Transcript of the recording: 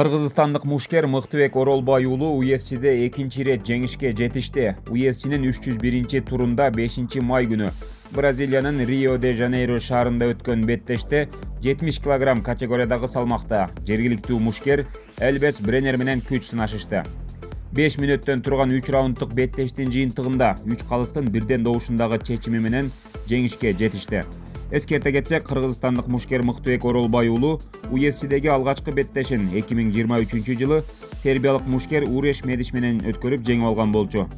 Кыргызстандык мушкер Мыктыбек Оролбай уулу UFC'de экинчи ирет жеңишке жетишти. UFC'нин 301-турунда 5-май күнү Бразилиянын Рио-де-Жанейро шаарында өткөн беттеште 70 кг категориядагы салмакта жергиликтүү мушкер Элбес Бреннер менен күч сынашышты. 5 мүнөттөн турган 3 раунддук беттештин жыйынтыгында 3 калыстын бирден добушундагы чечими менен жеңишке жетишти. Эскерте кетсек, кыргызстандык мушкер Мыктыбек Оролбай уулу UFC'деги алгачкы беттешин 2023-жылы сербиялык мушкер Уреш Медиш менен өткөрүп жеңип алган болчу.